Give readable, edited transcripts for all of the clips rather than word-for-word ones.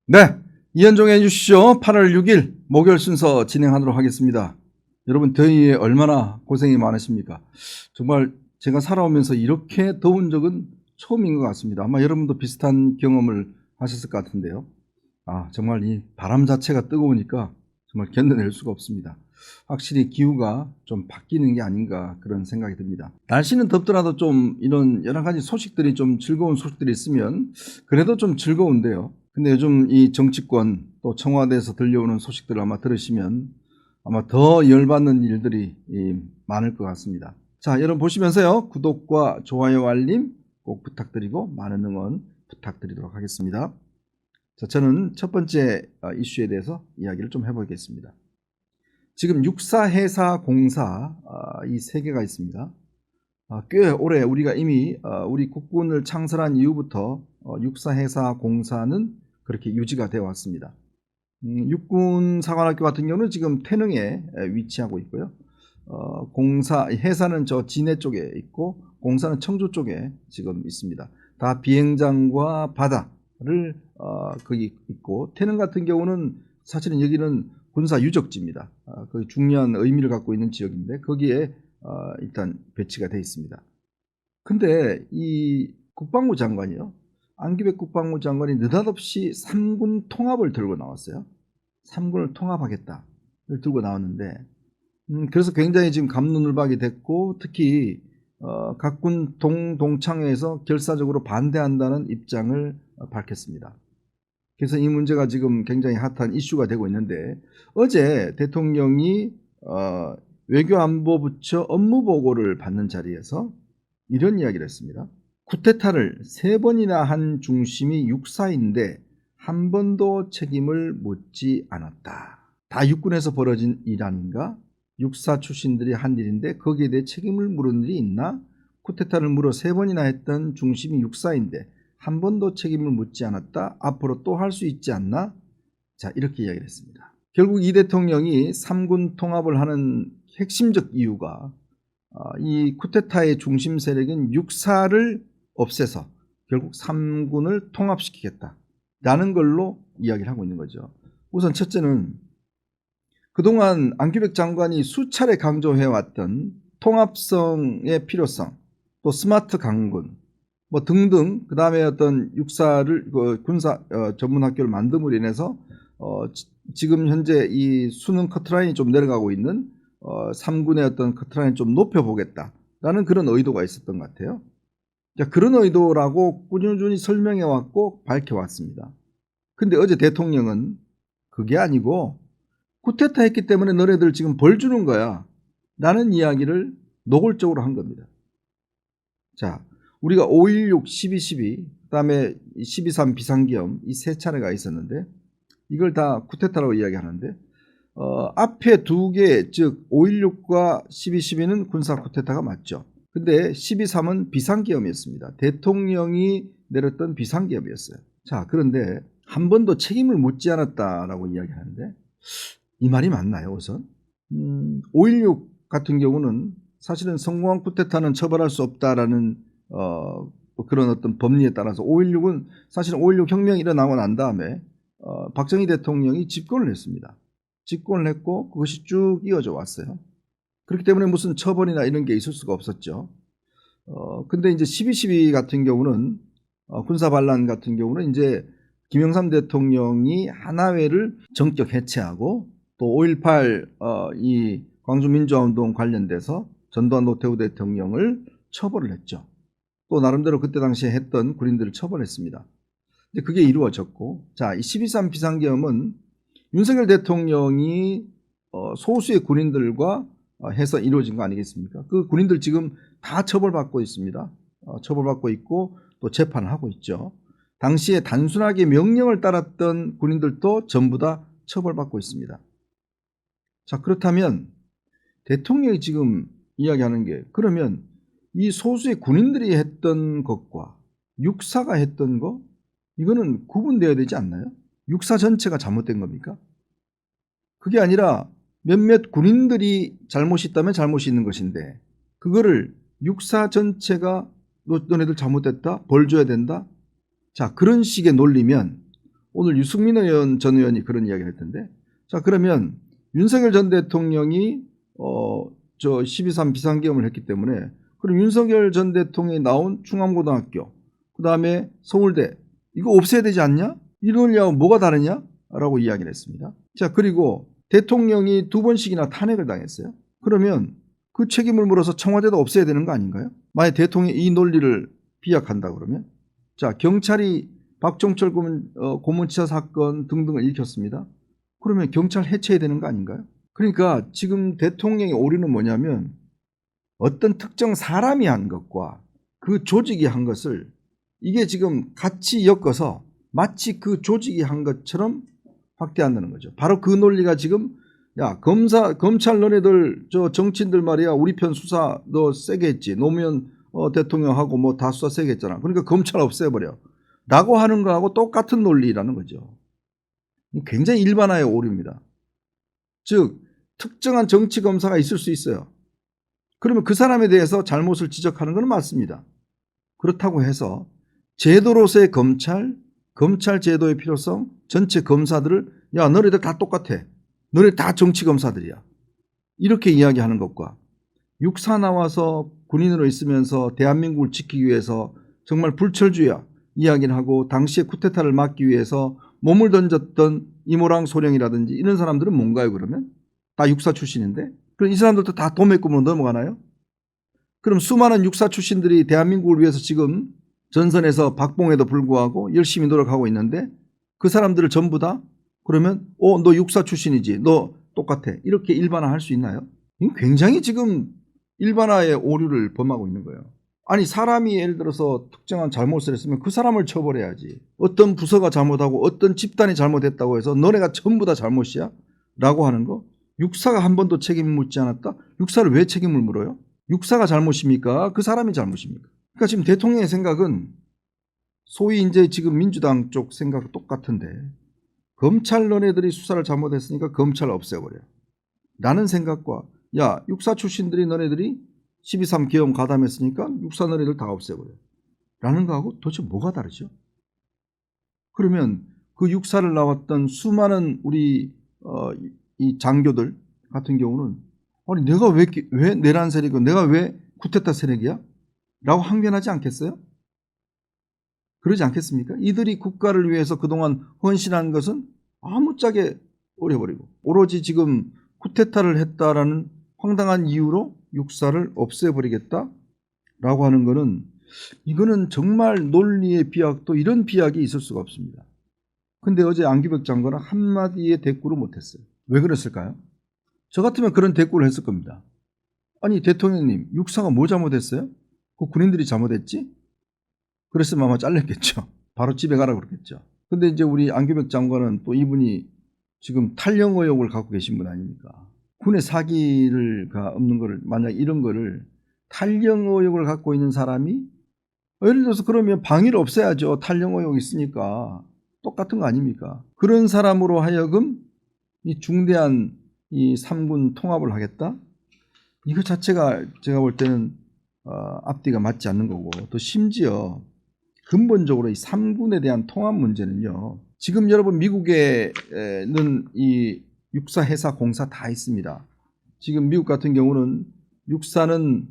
네, 이현종의 해주시죠. 8월 6일 목요일 순서 진행하도록 하겠습니다. 여러분 더위에 얼마나 고생이 많으십니까? 정말 제가 살아오면서 이렇게 더운 적은 처음인 것 같습니다. 아마 여러분도 비슷한 경험을 하셨을 것 같은데요. 정말 이 바람 자체가 뜨거우니까 정말 견뎌낼 수가 없습니다. 확실히 기후가 좀 바뀌는 게 아닌가 그런 생각이 듭니다. 날씨는 덥더라도 좀 이런 여러 가지 소식들이 좀 즐거운 소식들이 있으면 그래도 좀 즐거운데요. 근데 요즘 이 정치권 또 청와대에서 들려오는 소식들을 아마 들으시면 아마 더 열받는 일들이 많을 것 같습니다. 자, 여러분 보시면서요. 구독과 좋아요 알림 꼭 부탁드리고 많은 응원 부탁드리도록 하겠습니다. 자, 저는 첫 번째 이슈에 대해서 이야기를 좀 해보겠습니다. 지금 육사해사공사 이 세 개가 있습니다. 꽤 오래 우리가 이미 우리 국군을 창설한 이후부터 육사해사공사는 그렇게 유지가 되어 왔습니다. 육군사관학교 같은 경우는 지금 태릉에 위치하고 있고요. 해사는 저 진해 쪽에 있고 공사는 청주 쪽에 지금 있습니다. 다 비행장과 바다를 거기 있고, 태릉 같은 경우는 사실은 여기는 군사 유적지입니다. 그 중요한 의미를 갖고 있는 지역인데 거기에 일단 배치가 되어 있습니다. 근데 이 국방부 장관이요, 안기백 국방부 장관이 느닷없이 3군 통합을 들고 나왔어요. 3군을 통합하겠다를 들고 나왔는데 그래서 굉장히 지금 갑론을박이 됐고, 특히 각군 동창회에서 결사적으로 반대한다는 입장을 밝혔습니다. 그래서 이 문제가 지금 굉장히 핫한 이슈가 되고 있는데, 어제 대통령이 외교안보부처 업무보고를 받는 자리에서 이런 이야기를 했습니다. 쿠데타를 3번이나 한 중심이 육사인데 한 번도 책임을 묻지 않았다. 다 육군에서 벌어진 일 아닌가? 육사 출신들이 한 일인데 거기에 대해 책임을 물은 일이 있나? 쿠데타를 무려 3번이나 했던 중심이 육사인데 한 번도 책임을 묻지 않았다. 앞으로 또 할 수 있지 않나? 자, 이렇게 이야기를 했습니다. 결국 이 대통령이 3군 통합을 하는 핵심적 이유가 이 쿠데타의 중심 세력인 육사를 없애서 결국 3군을 통합시키겠다라는 걸로 이야기를 하고 있는 거죠. 우선 첫째는 그동안 안기백 장관이 수차례 강조해왔던 통합성의 필요성, 또 스마트 강군 뭐 등등, 그 다음에 어떤 육사를 군사 전문학교를 만듦으로 인해서 지금 현재 이 수능 커트라인이 좀 내려가고 있는 3군의 어떤 커트라인을 좀 높여보겠다라는 그런 의도가 있었던 것 같아요. 그런 의도라고 꾸준히 설명해왔고 밝혀왔습니다. 근데 어제 대통령은 그게 아니고 쿠데타 했기 때문에 너네들 지금 벌 주는 거야 라는 이야기를 노골적으로 한 겁니다. 자, 우리가 5.16, 12.12, 그 다음에 12.3 비상계엄 이 세 차례가 있었는데 이걸 다 쿠데타라고 이야기하는데 앞에 두 개, 즉 5.16과 12.12는 군사 쿠데타가 맞죠. 근데 12.3은 비상계엄이었습니다. 대통령이 내렸던 비상계엄이었어요. 자, 그런데 한 번도 책임을 묻지 않았다라고 이야기하는데 이 말이 맞나요? 우선 5.16 같은 경우는 사실은 성공한 쿠데타는 처벌할 수 없다라는 그런 어떤 법리에 따라서 5.16은 사실은 5.16 혁명이 일어나고 난 다음에 박정희 대통령이 집권을 했습니다. 집권을 했고 그것이 쭉 이어져 왔어요. 그렇기 때문에 무슨 처벌이나 이런 게 있을 수가 없었죠. 근데 이제 12.12 같은 경우는 군사 반란 같은 경우는 이제 김영삼 대통령이 하나회를 전격 해체하고 또 5.18 이 광주민주화운동 관련돼서 전두환 노태우 대통령을 처벌을 했죠. 또 나름대로 그때 당시에 했던 군인들을 처벌했습니다. 근데 그게 이루어졌고, 자, 이 12.3 비상계엄은 윤석열 대통령이 소수의 군인들과 해서 이루어진 거 아니겠습니까? 그 군인들 지금 다 처벌받고 있습니다. 처벌받고 있고 또 재판을 하고 있죠. 당시에 단순하게 명령을 따랐던 군인들도 전부 다 처벌받고 있습니다. 자, 그렇다면 대통령이 지금 이야기하는 게, 그러면 이 소수의 군인들이 했던 것과 육사가 했던 거, 이거는 구분되어야 되지 않나요? 육사 전체가 잘못된 겁니까? 그게 아니라 몇몇 군인들이 잘못이 있다면 잘못이 있는 것인데 그거를 육사 전체가 너네들 잘못됐다, 벌 줘야 된다. 자, 그런 식의 논리면 오늘 유승민 전 의원이 그런 이야기를 했던데, 자 그러면 윤석열 전 대통령이 12.3 비상계엄을 했기 때문에 그럼 윤석열 전 대통령이 나온 충암고등학교, 그 다음에 서울대 이거 없애야 되지 않냐? 이 논리하고 뭐가 다르냐? 라고 이야기를 했습니다. 자 그리고 대통령이 2번씩이나 탄핵을 당했어요. 그러면 그 책임을 물어서 청와대도 없애야 되는 거 아닌가요? 만약 대통령이 이 논리를 비약한다 그러면, 자 경찰이 박종철 고문치사 사건 등등을 일으켰습니다. 그러면 경찰 해체해야 되는 거 아닌가요? 그러니까 지금 대통령의 오류는 뭐냐면 어떤 특정 사람이 한 것과 그 조직이 한 것을 이게 지금 같이 엮어서 마치 그 조직이 한 것처럼 확대한다는 거죠. 바로 그 논리가 지금 야 검찰 너네들 저 정치인들 말이야 우리 편 수사 너 세게 했지. 노무현 대통령하고 뭐 다 수사 세게 했잖아. 그러니까 검찰 없애버려 라고 하는 거하고 똑같은 논리라는 거죠. 굉장히 일반화의 오류입니다. 즉 특정한 정치 검사가 있을 수 있어요. 그러면 그 사람에 대해서 잘못을 지적하는 건 맞습니다. 그렇다고 해서 제도로서의 검찰 제도의 필요성, 전체 검사들을 야 너네들 다 똑같아. 너네 다 정치 검사들이야. 이렇게 이야기하는 것과 육사 나와서 군인으로 있으면서 대한민국을 지키기 위해서 정말 불철주야 이야기를 하고 당시에 쿠데타를 막기 위해서 몸을 던졌던 이모랑 소령이라든지 이런 사람들은 뭔가요 그러면? 다 육사 출신인데? 그럼 이 사람들도 다 도매금으로 넘어가나요? 그럼 수많은 육사 출신들이 대한민국을 위해서 지금 전선에서 박봉에도 불구하고 열심히 노력하고 있는데 그 사람들을 전부 다 그러면 너 육사 출신이지 너 똑같아 이렇게 일반화할 수 있나요? 이건 굉장히 지금 일반화의 오류를 범하고 있는 거예요. 아니 사람이 예를 들어서 특정한 잘못을 했으면 그 사람을 처벌해야지. 어떤 부서가 잘못하고 어떤 집단이 잘못했다고 해서 너네가 전부 다 잘못이야? 라고 하는 거. 육사가 한 번도 책임을 묻지 않았다? 육사를 왜 책임을 물어요? 육사가 잘못입니까? 그 사람이 잘못입니까? 그러니까 지금 대통령의 생각은 소위 이제 지금 민주당 쪽 생각 똑같은데 검찰 너네들이 수사를 잘못했으니까 검찰 없애버려 라는 생각과 야 육사 출신들이 너네들이 12.3 계엄 가담했으니까 육사 너네들 다 없애버려 라는 거하고 도대체 뭐가 다르죠? 그러면 그 육사를 나왔던 수많은 우리 이 장교들 같은 경우는 아니 내가 왜 내란 세력이고 내가 왜 쿠데타 세력이야? 라고 항변하지 않겠어요? 그러지 않겠습니까? 이들이 국가를 위해서 그동안 헌신한 것은 아무짝에 어려버리고 오로지 지금 쿠데타를 했다라는 황당한 이유로 육사를 없애버리겠다라고 하는 것은 이거는 정말 논리의 비약도 이런 비약이 있을 수가 없습니다. 근데 어제 안규백 장관은 한마디의 대꾸를 못했어요. 왜 그랬을까요? 저 같으면 그런 대꾸를 했을 겁니다. 아니 대통령님 육사가 뭐 잘못했어요? 그 군인들이 잘못했지? 그랬으면 아마 잘렸겠죠. 바로 집에 가라 그랬겠죠. 근데 이제 우리 안규백 장관은 또 이분이 지금 탈영 의혹을 갖고 계신 분 아닙니까? 군의 사기가 없는 거를 만약 이런 거를 탈영 의혹을 갖고 있는 사람이 예를 들어서 그러면 방위를 없애야죠. 탈영 의혹이 있으니까 똑같은 거 아닙니까? 그런 사람으로 하여금 이 중대한 이 3군 통합을 하겠다? 이거 자체가 제가 볼 때는 앞뒤가 맞지 않는 거고 또 심지어 근본적으로 이 3군에 대한 통합 문제는요. 지금 여러분 미국에는 이 육사 해사 공사 다 있습니다. 지금 미국 같은 경우는 육사는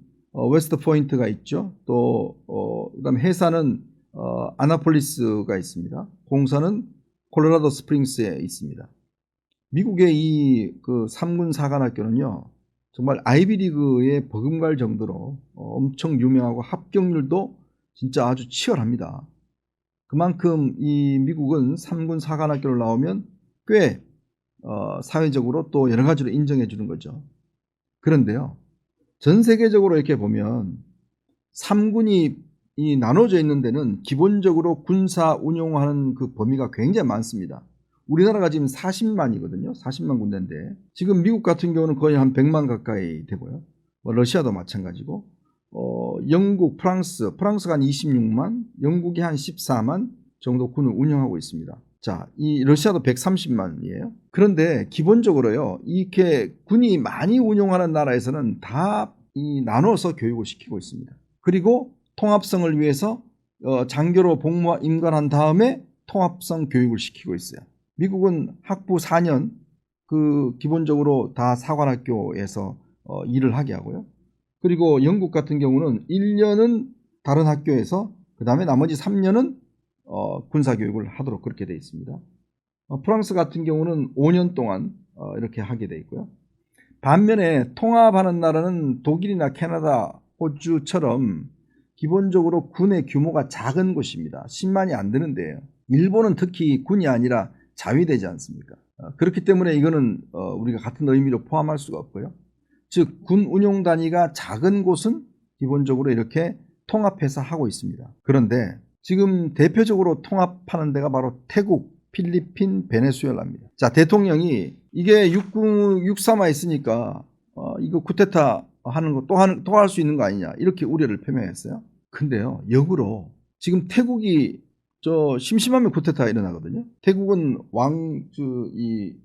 웨스트 포인트가 있죠. 또 그다음에 해사는 아나폴리스가 있습니다. 공사는 콜로라도 스프링스에 있습니다. 미국의 이 그 3군 사관학교는요. 정말 아이비리그에 버금갈 정도로 엄청 유명하고 합격률도 진짜 아주 치열합니다. 그만큼 이 미국은 3군 사관학교를 나오면 꽤 사회적으로 또 여러 가지로 인정해 주는 거죠. 그런데요. 전 세계적으로 이렇게 보면 3군이 이 나눠져 있는 데는 기본적으로 군사 운용하는 그 범위가 굉장히 많습니다. 우리나라가 지금 40만이거든요. 40만 군대인데 지금 미국 같은 경우는 거의 한 100만 가까이 되고요. 러시아도 마찬가지고 영국, 프랑스가 한 26만, 영국이 한 14만 정도 군을 운영하고 있습니다. 자, 이 러시아도 130만이에요. 그런데 기본적으로요. 이렇게 군이 많이 운용하는 나라에서는 다 이 나눠서 교육을 시키고 있습니다. 그리고 통합성을 위해서 장교로 복무 임관한 다음에 통합성 교육을 시키고 있어요. 미국은 학부 4년 기본적으로 다 사관학교에서 일을 하게 하고요. 그리고 영국 같은 경우는 1년은 다른 학교에서 그 다음에 나머지 3년은 군사교육을 하도록 그렇게 되어 있습니다. 프랑스 같은 경우는 5년 동안 이렇게 하게 되어 있고요. 반면에 통합하는 나라는 독일이나 캐나다, 호주처럼 기본적으로 군의 규모가 작은 곳입니다. 10만이 안 되는데요. 일본은 특히 군이 아니라 자위되지 않습니까? 그렇기 때문에 이거는 우리가 같은 의미로 포함할 수가 없고요. 즉 군 운용 단위가 작은 곳은 기본적으로 이렇게 통합해서 하고 있습니다. 그런데 지금 대표적으로 통합하는 데가 바로 태국, 필리핀, 베네수엘라입니다. 자, 대통령이 이게 육삼아 있으니까 이거 쿠데타 하는 거 또 할 수 있는 거 아니냐 이렇게 우려를 표명했어요. 근데요, 역으로 지금 태국이 심심하면 쿠데타가 일어나거든요. 태국은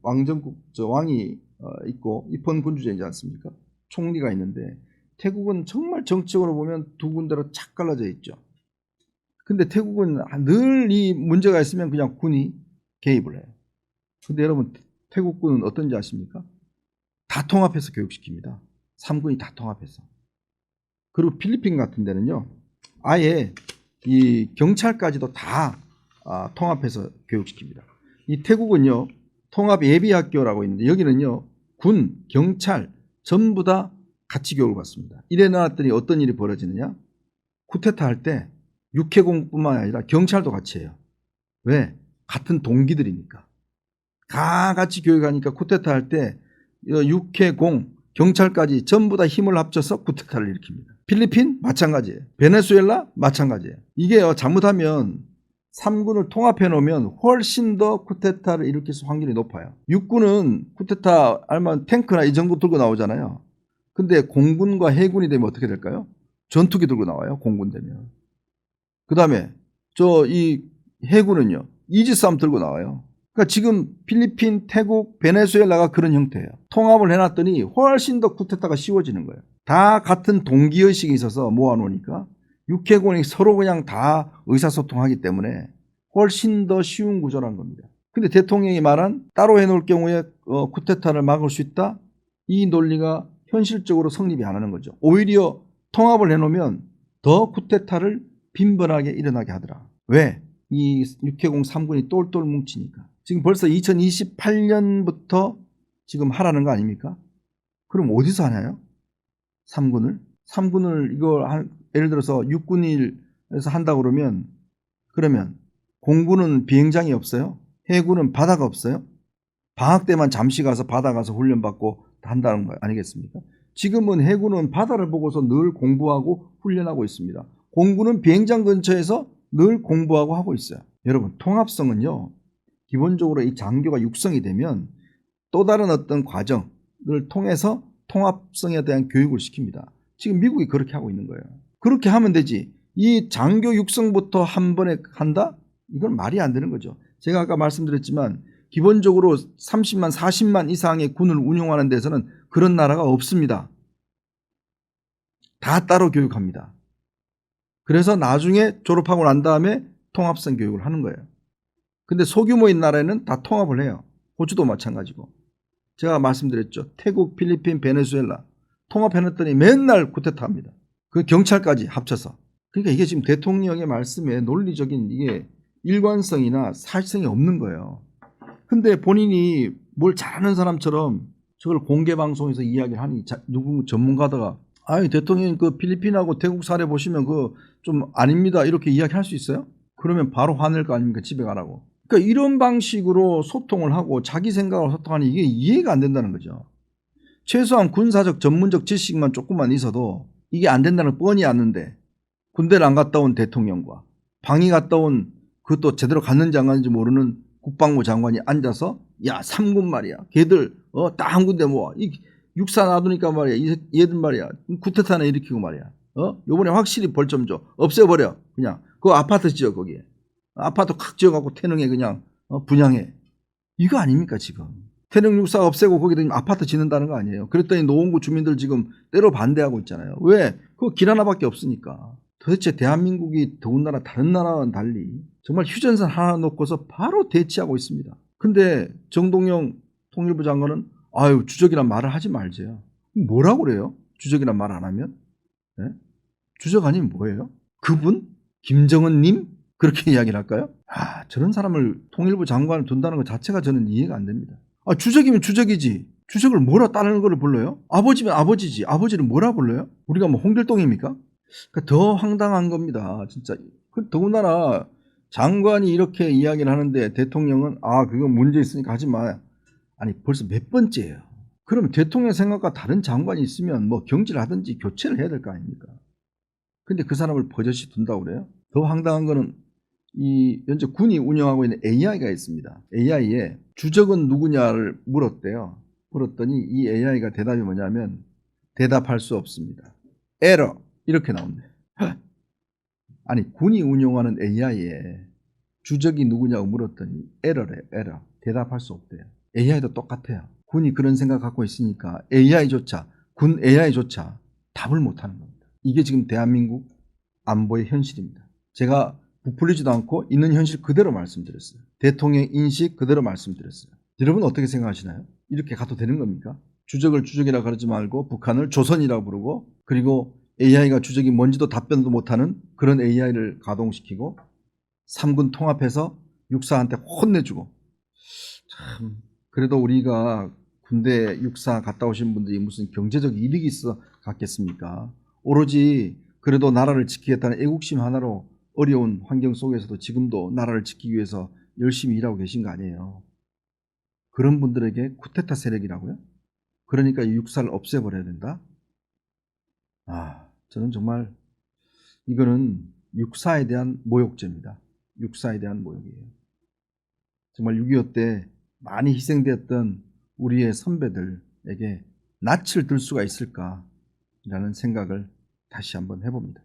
왕정국 왕이 있고 입헌 군주제이지 않습니까? 총리가 있는데 태국은 정말 정치적으로 보면 두 군데로 착 갈라져 있죠. 근데 태국은 늘 이 문제가 있으면 그냥 군이 개입을 해요. 근데 여러분 태국군은 어떤지 아십니까? 다 통합해서 교육시킵니다. 3군이 다 통합해서. 그리고 필리핀 같은 데는요, 아예 이 경찰까지도 다 통합해서 교육시킵니다. 이 태국은요, 통합 예비학교라고 있는데 여기는요, 군, 경찰 전부 다 같이 교육을 받습니다. 이래 놨더니 어떤 일이 벌어지느냐? 쿠데타 할 때 육해공뿐만 아니라 경찰도 같이 해요. 왜? 같은 동기들이니까. 다 같이 교육하니까 쿠데타 할 때 육해공, 경찰까지 전부 다 힘을 합쳐서 쿠데타를 일으킵니다. 필리핀 마찬가지예요. 베네수엘라 마찬가지예요. 이게 잘못하면 3군을 통합해 놓으면 훨씬 더 쿠데타를 일으킬 확률이 높아요. 육군은 쿠데타 알면 탱크나 이 정도 들고 나오잖아요. 근데 공군과 해군이 되면 어떻게 될까요? 전투기 들고 나와요. 공군 되면. 그 다음에 이 해군은요, 이지스함 들고 나와요. 그러니까 지금 필리핀, 태국, 베네수엘라가 그런 형태예요. 통합을 해놨더니 훨씬 더 쿠데타가 쉬워지는 거예요. 다 같은 동기의식이 있어서 모아놓으니까 육해군이 서로 그냥 다 의사소통하기 때문에 훨씬 더 쉬운 구조란 겁니다. 근데 대통령이 말한 따로 해놓을 경우에 쿠데타를 막을 수 있다? 이 논리가 현실적으로 성립이 안 하는 거죠. 오히려 통합을 해놓으면 더 쿠데타를 빈번하게 일어나게 하더라. 왜? 이 육해공 3군이 똘똘 뭉치니까. 지금 벌써 2028년부터 지금 하라는 거 아닙니까? 그럼 어디서 하나요? 3군을 이걸 예를 들어서 육군에서 한다 그러면 공군은 비행장이 없어요? 해군은 바다가 없어요? 방학 때만 잠시 가서 바다 가서 훈련받고 한다는 거 아니겠습니까? 지금은 해군은 바다를 보고서 늘 공부하고 훈련하고 있습니다. 공군은 비행장 근처에서 늘 공부하고 하고 있어요. 여러분, 통합성은요, 기본적으로 이 장교가 육성이 되면 또 다른 어떤 과정을 통해서 통합성에 대한 교육을 시킵니다. 지금 미국이 그렇게 하고 있는 거예요. 그렇게 하면 되지. 이 장교 육성부터 한 번에 한다? 이건 말이 안 되는 거죠. 제가 아까 말씀드렸지만 기본적으로 30만, 40만 이상의 군을 운용하는 데서는 그런 나라가 없습니다. 다 따로 교육합니다. 그래서 나중에 졸업하고 난 다음에 통합성 교육을 하는 거예요. 근데 소규모인 나라에는 다 통합을 해요. 호주도 마찬가지고. 제가 말씀드렸죠. 태국, 필리핀, 베네수엘라 통합해놨더니 맨날 쿠데타 합니다. 그 경찰까지 합쳐서. 그러니까 이게 지금 대통령의 말씀에 논리적인 이게 일관성이나 사실성이 없는 거예요. 근데 본인이 뭘 잘하는 사람처럼 저걸 공개 방송에서 이야기를 하니 누구 전문가다가 아니 대통령이 그 필리핀하고 태국 사례 보시면 그 좀 아닙니다 이렇게 이야기할 수 있어요? 그러면 바로 화낼 거 아닙니까? 집에 가라고. 그러니까 이런 방식으로 소통을 하고 자기 생각으로 소통하니 이게 이해가 안 된다는 거죠. 최소한 군사적 전문적 지식만 조금만 있어도 이게 안 된다는 걸 뻔히 아는데 군대를 안 갔다 온 대통령과 방위 갔다 온 그것도 제대로 갔는지 안 갔는지 모르는 국방부 장관이 앉아서 야 3군 말이야 걔들 딱 한 군데 모아 육사 놔두니까 말이야 얘들 말이야 쿠데타나 일으키고 말이야 요번에 확실히 벌 좀 줘 없애버려 그냥 그 아파트 지어 거기에 아파트 칵 지어갖고 태릉에 그냥 분양해 이거 아닙니까 지금 태릉 육사 없애고 거기다 아파트 짓는다는 거 아니에요. 그랬더니 노원구 주민들 지금 때로 반대하고 있잖아요. 왜? 그거 길 하나밖에 없으니까. 도대체 대한민국이 더군다나 다른 나라와는 달리 정말 휴전선 하나 놓고서 바로 대치하고 있습니다. 근데 정동영 통일부 장관은 아유 주적이란 말을 하지 말재요. 뭐라고 그래요? 주적이란 말 안 하면? 네? 주적 아니면 뭐예요? 그분? 김정은님? 그렇게 이야기를 할까요? 저런 사람을 통일부 장관을 둔다는 것 자체가 저는 이해가 안 됩니다. 주적이면 주적이지. 주적을 뭐라 다른 거를 불러요? 아버지면 아버지지. 아버지를 뭐라 불러요? 우리가 뭐 홍길동입니까? 그러니까 더 황당한 겁니다. 진짜. 더군다나 장관이 이렇게 이야기를 하는데 대통령은 그거 문제 있으니까 하지 마. 아니 벌써 몇 번째예요. 그러면 대통령 생각과 다른 장관이 있으면 뭐 경질을 하든지 교체를 해야 될 거 아닙니까? 근데 그 사람을 버젓이 둔다고 그래요? 더 황당한 거는 이 현재 군이 운영하고 있는 AI가 있습니다. AI에 주적은 누구냐를 물었대요. 물었더니 이 AI가 대답이 뭐냐면 대답할 수 없습니다. 에러 이렇게 나온대요. 아니 군이 운영하는 AI에 주적이 누구냐고 물었더니 에러래. 에러. 대답할 수 없대요. AI도 똑같아요. 군이 그런 생각 갖고 있으니까 AI조차 군 AI조차 답을 못하는 겁니다. 이게 지금 대한민국 안보의 현실입니다. 제가 부풀리지도 않고 있는 현실 그대로 말씀드렸어요. 대통령 인식 그대로 말씀드렸어요. 여러분 어떻게 생각하시나요? 이렇게 가도 되는 겁니까? 주적을 주적이라 그러지 말고 북한을 조선이라고 부르고 그리고 AI가 주적이 뭔지도 답변도 못하는 그런 AI를 가동시키고 3군 통합해서 육사한테 혼내주고 참 그래도 우리가 군대 육사 갔다 오신 분들이 무슨 경제적 이득이 있어 갔겠습니까? 오로지 그래도 나라를 지키겠다는 애국심 하나로 어려운 환경 속에서도 지금도 나라를 지키기 위해서 열심히 일하고 계신 거 아니에요. 그런 분들에게 쿠데타 세력이라고요? 그러니까 이 육사를 없애버려야 된다? 저는 정말 이거는 육사에 대한 모욕죄입니다. 육사에 대한 모욕이에요. 정말 6.25 때 많이 희생되었던 우리의 선배들에게 낯을 들 수가 있을까라는 생각을 다시 한번 해봅니다.